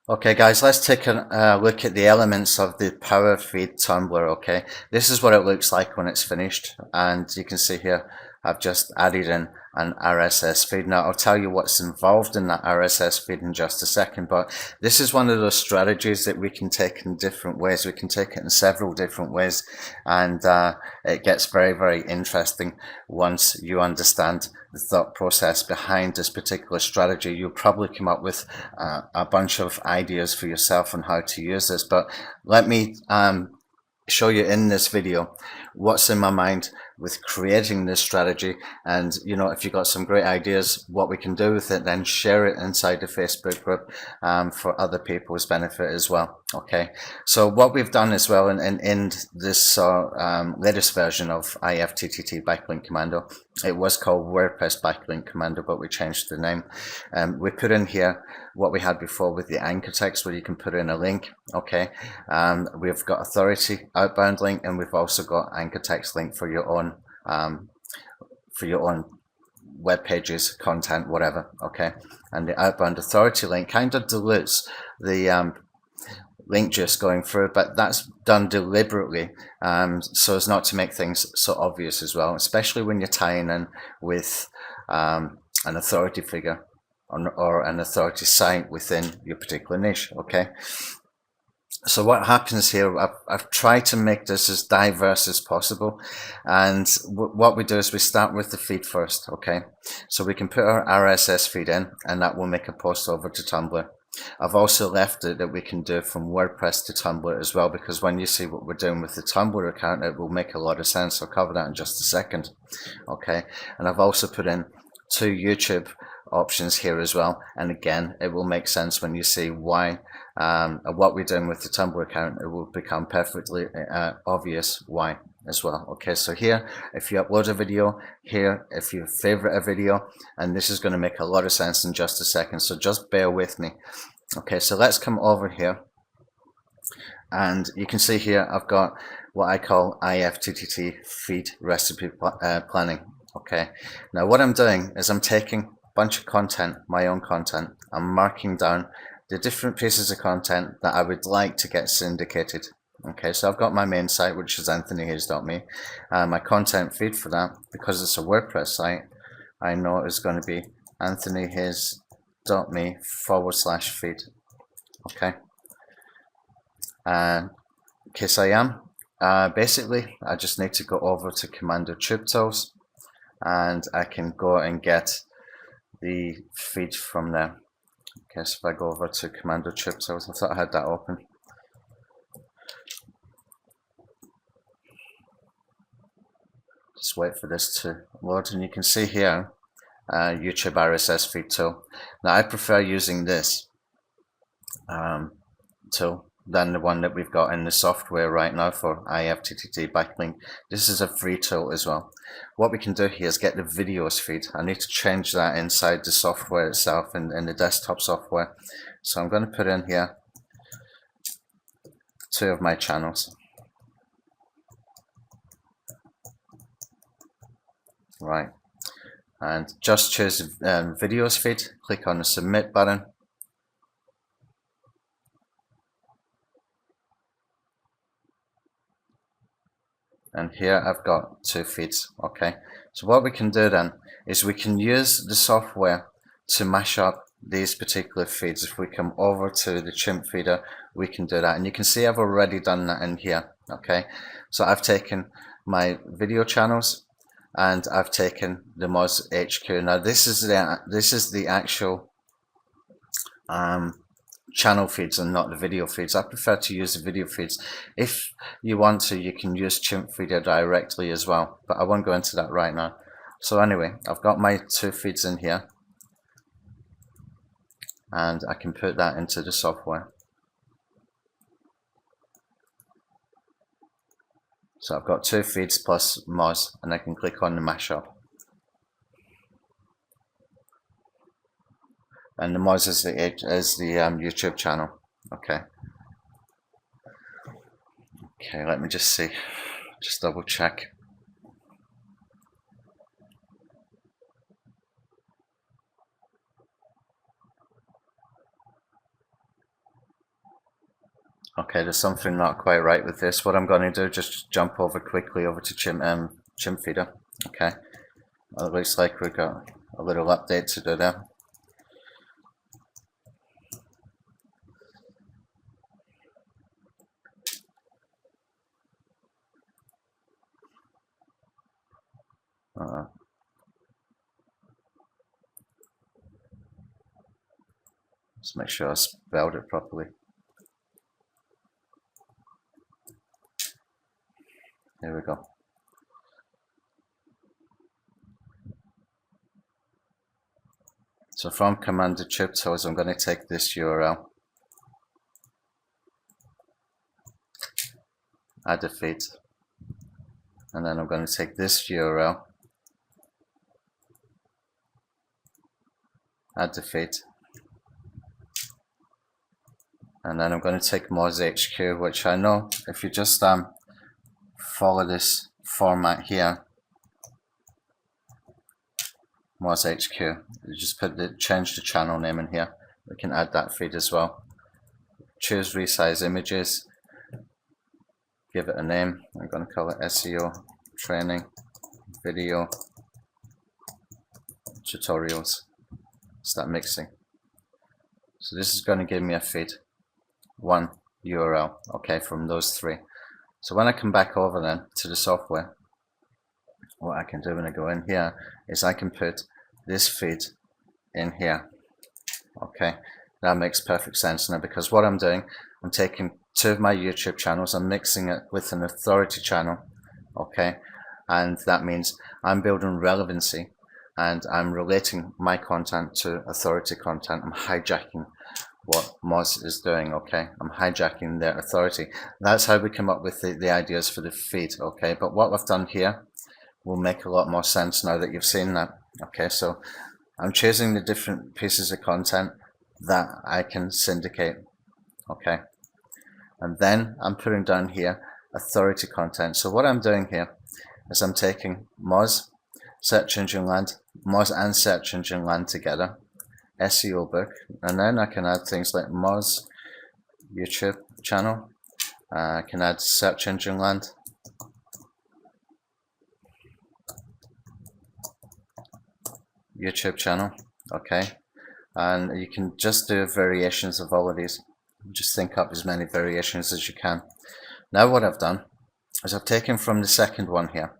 Okay guys, let's take a look at the elements of the Powerfeed Tumblr, okay? This is what it looks like when it's finished, and you can see here I've just added in an RSS feed. Now I'll tell you what's involved in that RSS feed in just a second, but this is one of those strategies that we can take in different ways. We can take it in several different ways, and it gets very, very interesting once you understand the thought process behind this particular strategy. You'll probably come up with a bunch of ideas for yourself on how to use this, but let me show you in this video what's in my mind with creating this strategy. And you know, if you've got some great ideas what we can do with it, then share it inside the Facebook group for other people's benefit as well. Okay, so what we've done as well in this latest version of IFTTT backlink commando, it was called WordPress backlink commando, but we changed the name. We put in here what we had before with the anchor text, where you can put in a link. Okay, we've got authority outbound link, and we've also got anchor text link for your own web pages, content, whatever. Okay, and the outbound authority link kind of dilutes the link just going through, but that's done deliberately so as not to make things so obvious as well, especially when you're tying in with an authority figure or an authority site within your particular niche. Okay, so what happens here, I've tried to make this as diverse as possible, and what we do is we start with the feed first. Okay, so we can put our RSS feed in, and that will make a post over to Tumblr. I've also left it that we can do from WordPress to Tumblr as well, because when you see what we're doing with the Tumblr account, it will make a lot of sense. I'll cover that in just a second. Okay, and I've also put in 2 YouTube options here as well, and again it will make sense when you see why what we're doing with the Tumblr account. It will become perfectly obvious why as well. Okay, so here if you upload a video, here if you favorite a video, and this is going to make a lot of sense in just a second, so just bear with me. Okay, so let's come over here, and you can see here I've got what I call IFTTT feed recipe planning. Okay, now what I'm doing is I'm taking a bunch of content, my own content, I'm marking down the different pieces of content that I would like to get syndicated. Okay, so I've got my main site, which is anthonyhayes.me. My content feed for that, because it's a WordPress site, I know it's going to be anthonyhayes.me/feed. Okay, in case I am, basically I just need to go over to Commando Tube Tools, and I can go and get the feed from there. Okay, so if I go over to Commando Tube Tools, I thought I had that open. Just wait for this to load, and you can see here YouTube RSS feed tool. Now I prefer using this tool than the one that we've got in the software right now for IFTTT backlink. This is a free tool as well. What we can do here is get the videos feed. I need to change that inside the software itself, in the desktop software. So I'm going to put in here 2 of my channels. Right, and just choose videos feed, click on the submit button, and here I've got 2 feeds. Okay, so what we can do then is we can use the software to mash up these particular feeds. If we come over to the chimp feeder, we can do that, and you can see I've already done that in here. Okay, so I've taken my video channels and I've taken the Moz HQ. Now this is the actual channel feeds and not the video feeds. I prefer to use the video feeds. If you want to, you can use Chimp Feeder directly as well, but I won't go into that right now. So anyway, I've got my 2 feeds in here, and I can put that into the software. So I've got 2 feeds plus Moz, and I can click on the mashup. And the Moz is the YouTube channel. Okay. Okay, let me just see. Just double check. Okay, there's something not quite right with this. What I'm going to do, just jump over quickly over to Chimp Feeder. Okay, well, it looks like we've got a little update to do there. Let's make sure I spelled it properly. Here we go. So from Command to Chip Tools, I'm going to take this URL, add a feed, and then I'm going to take this URL, add the feed, and then I'm going to take Moz HQ, which I know if you just follow this format here, Moz HQ, you just change the channel name in here. We can add that feed as well. Choose resize images, give it a name. I'm going to call it SEO training video tutorials. Start mixing. So this is going to give me a feed, one URL, okay, from those three. So when I come back over then to the software, what I can do when I go in here is I can put this feed in here. Okay, that makes perfect sense now, because what I'm doing, I'm taking two of my YouTube channels, I'm mixing it with an authority channel. Okay, and that means I'm building relevancy and I'm relating my content to authority content. I'm hijacking what Moz is doing. Okay, I'm hijacking their authority. That's how we come up with the ideas for the feed. Okay, but what we've done here will make a lot more sense now that you've seen that. Okay, so I'm choosing the different pieces of content that I can syndicate. Okay, and then I'm putting down here authority content. So what I'm doing here is I'm taking Moz, search engine land, Moz and search engine land together, SEO book, and then I can add things like Moz YouTube channel. I can add search engine land, YouTube channel. Okay, and you can just do variations of all of these. Just think up as many variations as you can. Now what I've done is I've taken from the second one here,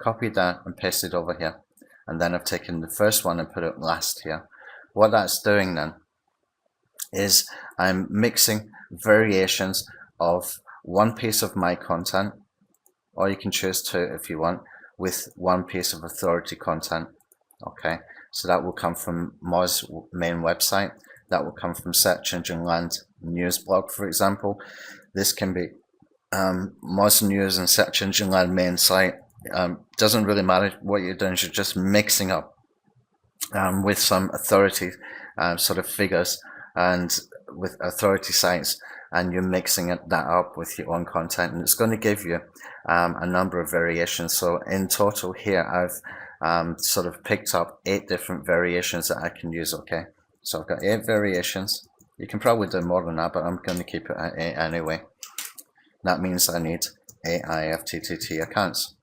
copied that and pasted over here, and then I've taken the first one and put it last here. What that's doing then is I'm mixing variations of one piece of my content, or you can choose two if you want, with one piece of authority content. Okay, so that will come from Moz main website, that will come from search engine land news blog, for example. This can be Moz news and search engine land main site. Doesn't really matter what you're doing, you're just mixing up with some authority sort of figures and with authority sites, and you're mixing that up with your own content, and it's going to give you a number of variations. So in total here I've sort of picked up 8 different variations that I can use. Okay, so I've got 8 variations. You can probably do more than that, but I'm going to keep it at 8 anyway. That means I need 8 IFTTT accounts.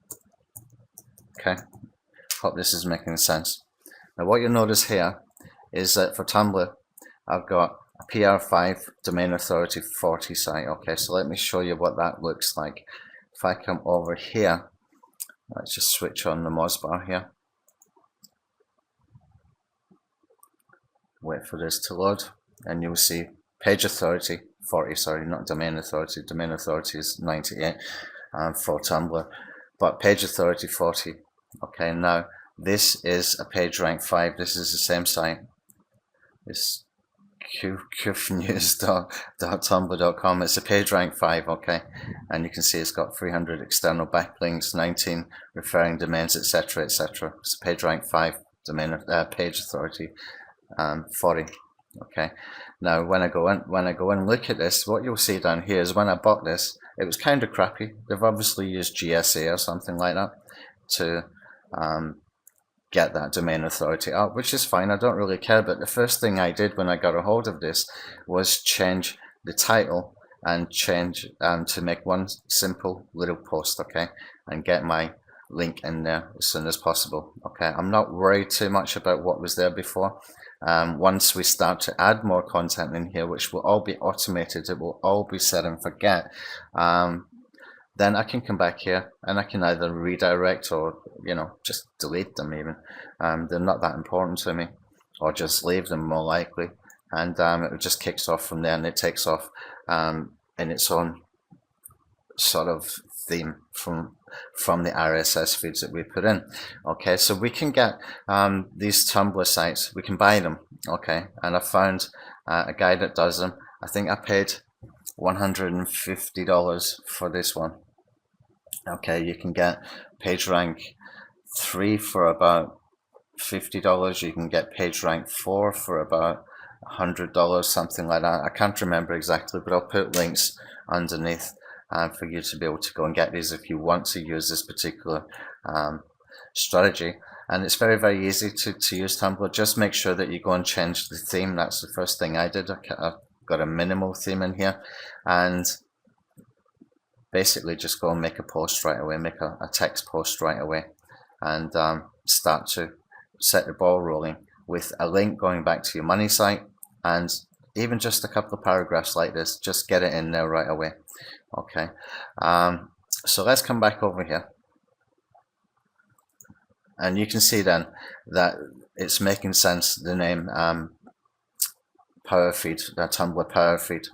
Okay, hope this is making sense. Now what you'll notice here is that for Tumblr I've got a PR5 domain authority 40 site. Okay, so let me show you what that looks like. If I come over here, let's just switch on the Moz bar here. Wait for this to load, and you'll see page authority 40, sorry, not domain authority. Domain authority is 98 for Tumblr, but page authority 40. Okay, now this is a page rank 5. This is the same site. It's qfnews.tumblr.com. It's a page rank 5. Okay, and you can see it's got 300 external backlinks, 19 referring domains, etc., etc. It's a page rank 5 domain page authority 40. Okay, now when I go in and look at this, what you'll see down here is when I bought this, it was kind of crappy. They've obviously used GSA or something like that to get that domain authority up, which is fine, I don't really care. But the first thing I did when I got a hold of this was change the title and change to make one simple little post, okay, and get my link in there as soon as possible. Okay, I'm not worried too much about what was there before. Once we start to add more content in here, which will all be automated, it will all be set and forget, then I can come back here and I can either redirect or, you know, just delete them even. They're not that important to me, or just leave them more likely, and it just kicks off from there, and it takes off in its own sort of theme from the RSS feeds that we put in. Okay, so we can get these Tumblr sites, we can buy them. Okay, and I found a guy that does them. I think I paid $150 for this one. Okay, you can get PageRank 3 for about $50. You can get PageRank 4 for about $100, something like that. I can't remember exactly, but I'll put links underneath for you to be able to go and get these if you want to use this particular strategy. And it's very, very easy to use Tumblr. Just make sure that you go and change the theme. That's the first thing I did. I've got a minimal theme in here, and basically just go and make a post right away, make a text post right away, and start to set the ball rolling with a link going back to your money site, and even just a couple of paragraphs like this, just get it in there right away. Okay, so let's come back over here, and you can see then that it's making sense, the name Powerfeed, the Tumblr Powerfeed.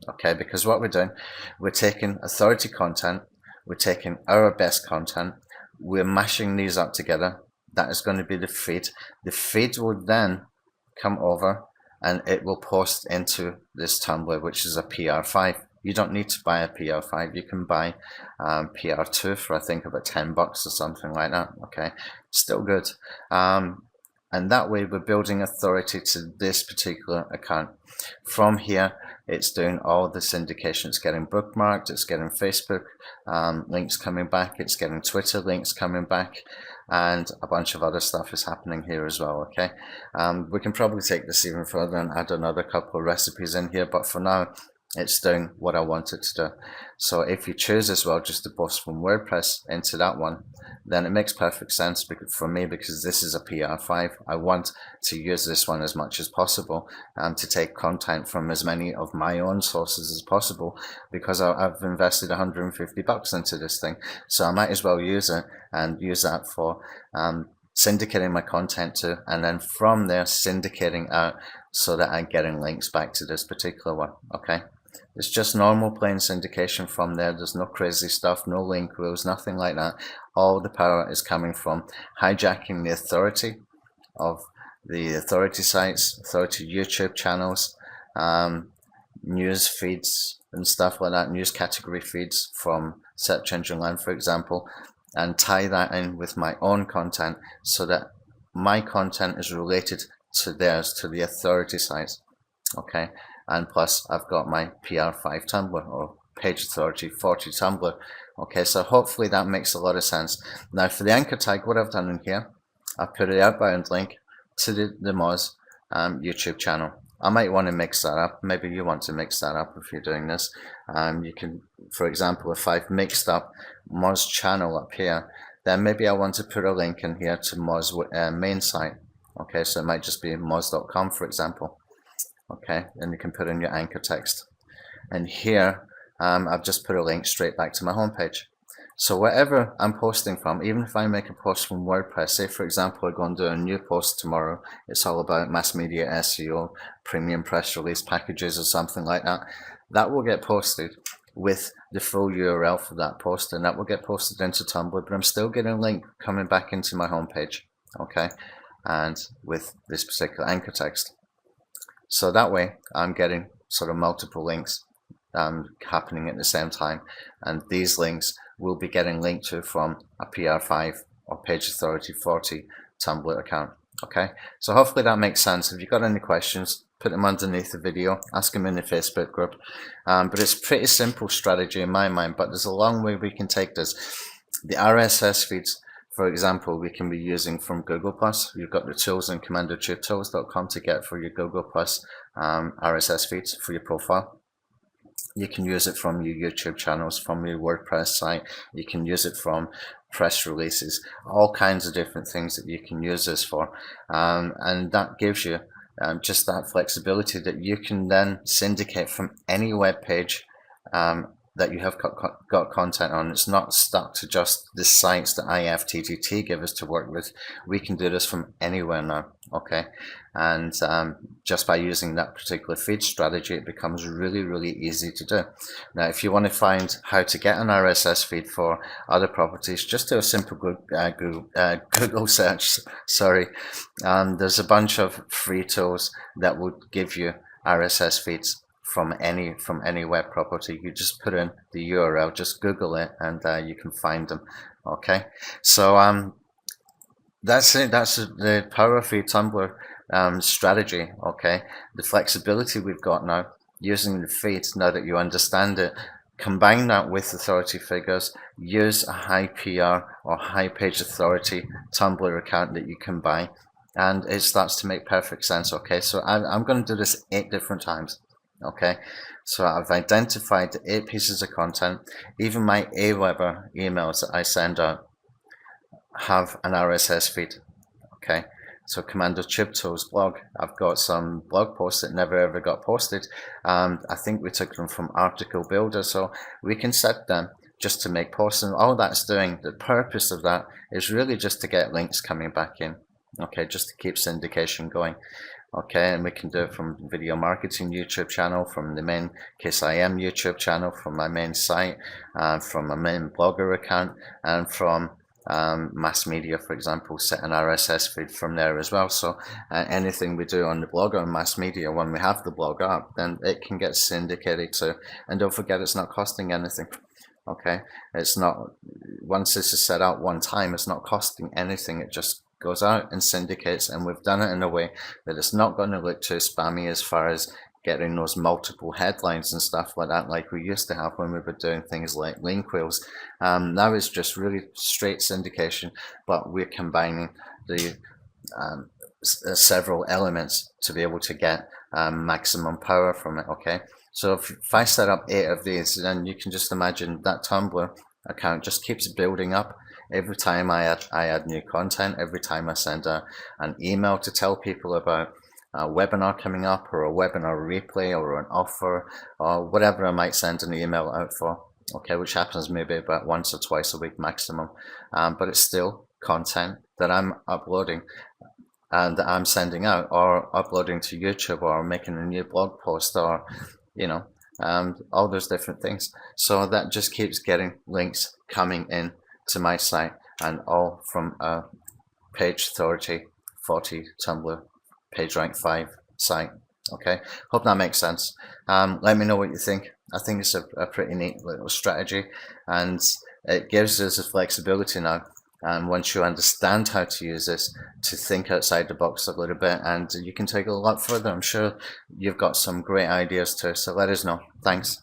Okay, because what we're doing, we're taking authority content, we're taking our best content, we're mashing these up together. That is going to be the feed. The feed will then come over and it will post into this Tumblr, which is a PR5. You don't need to buy a PR5. You can buy PR2 for, I think, about $10 or something like that. Okay, still good. And that way we're building authority to this particular account. From here, it's doing all the syndication. It's getting bookmarked, it's getting Facebook links coming back, it's getting Twitter links coming back, and a bunch of other stuff is happening here as well. Okay, we can probably take this even further and add another couple of recipes in here, but for now it's doing what I want it to do. So if you choose as well just to post from WordPress into that one, then it makes perfect sense for me, because this is a PR5. I want to use this one as much as possible, to take content from as many of my own sources as possible, because I've invested $150 into this thing, so I might as well use it and use that for syndicating my content to, and then from there syndicating out so that I'm getting links back to this particular one. Okay, it's just normal plain syndication from there. There's no crazy stuff, no link rules, nothing like that. All the power is coming from hijacking the authority of the authority sites, authority YouTube channels, news feeds and stuff like that, news category feeds from Search Engine Land, for example, and tie that in with my own content so that my content is related to theirs, to the authority sites. Okay, and plus I've got my PR5 Tumblr, or page authority 40 Tumblr. Okay, so hopefully that makes a lot of sense. Now for the anchor tag, what I've done in here, I've put an outbound link to the Moz YouTube channel. I might want to mix that up. Maybe you want to mix that up if you're doing this. You can, for example, if I've mixed up Moz channel up here, then maybe I want to put a link in here to Moz main site. Okay, so it might just be moz.com, for example. Okay, and you can put in your anchor text. And here, I've just put a link straight back to my homepage. So whatever I'm posting from, even if I make a post from WordPress, say for example I go and do a new post tomorrow, it's all about mass media SEO, premium press release packages or something like that, that will get posted with the full URL for that post, and that will get posted into Tumblr, but I'm still getting a link coming back into my homepage. Okay, and with this particular anchor text. So that way I'm getting sort of multiple links happening at the same time, and these links will be getting linked to from a PR5 or page authority 40 Tumblr account. Okay, so hopefully that makes sense. If you've got any questions, put them underneath the video, ask them in the Facebook group. But it's a pretty simple strategy in my mind, but there's a long way we can take this. The RSS feeds, for example, we can be using from Google+. You've got the tools in commandotubeTools.com to get for your Google+ RSS feeds for your profile. You can use it from your YouTube channels, from your WordPress site. You can use it from press releases, all kinds of different things that you can use this for. And that gives you just that flexibility that you can then syndicate from any web page that you have got content on. It's not stuck to just the sites that IFTTT give us to work with. We can do this from anywhere now, okay? And just by using that particular feed strategy, it becomes really, really easy to do. Now, if you want to find how to get an RSS feed for other properties, just do a simple Google search, sorry. There's a bunch of free tools that will give you RSS feeds from any web property. You just put in the URL, just Google it, and you can find them. Okay, so that's it. That's the Powerfeed Tumblr strategy. Okay, the flexibility we've got now using the feeds. Now that you understand it, combine that with authority figures. Use a high PR or high page authority Tumblr account that you can buy, and it starts to make perfect sense. Okay, so I'm going to do this 8 different times. Okay, so I've identified the 8 pieces of content. Even my Aweber emails that I send out have an RSS feed. Okay, so Commander Chibto's blog, I've got some blog posts that never ever got posted. I think we took them from Article Builder, so we can set them just to make posts, and all that's doing, the purpose of that is really just to get links coming back in. Okay, just to keep syndication going. Okay, and we can do it from video marketing YouTube channel, from the main KSIM YouTube channel, from my main site, from my main blogger account, and from mass media, for example, set an RSS feed from there as well. So anything we do on the blog or mass media, when we have the blog up, then it can get syndicated to. And don't forget, it's not costing anything. Okay, it's not, once this is set out one time, it's not costing anything. It just goes out and syndicates, and we've done it in a way that it's not going to look too spammy as far as getting those multiple headlines and stuff like that, like we used to have when we were doing things like link wheels. Now it's just really straight syndication, but we're combining the several elements to be able to get maximum power from it. Okay, so if I set up 8 of these, then you can just imagine that Tumblr account just keeps building up. Every time I add new content, every time I send an email to tell people about a webinar coming up, or a webinar replay, or an offer, or whatever I might send an email out for, okay, which happens maybe about once or twice a week maximum, but it's still content that I'm uploading and that I'm sending out, or uploading to YouTube, or making a new blog post, or you know, all those different things. So that just keeps getting links coming in to my site, and all from a page authority 40 Tumblr PageRank 5 site. Okay, hope that makes sense. Let me know what you think. I think it's a pretty neat little strategy, and it gives us the flexibility now, and once you understand how to use this, to think outside the box a little bit, and you can take it a lot further. I'm sure you've got some great ideas too, so let us know. Thanks.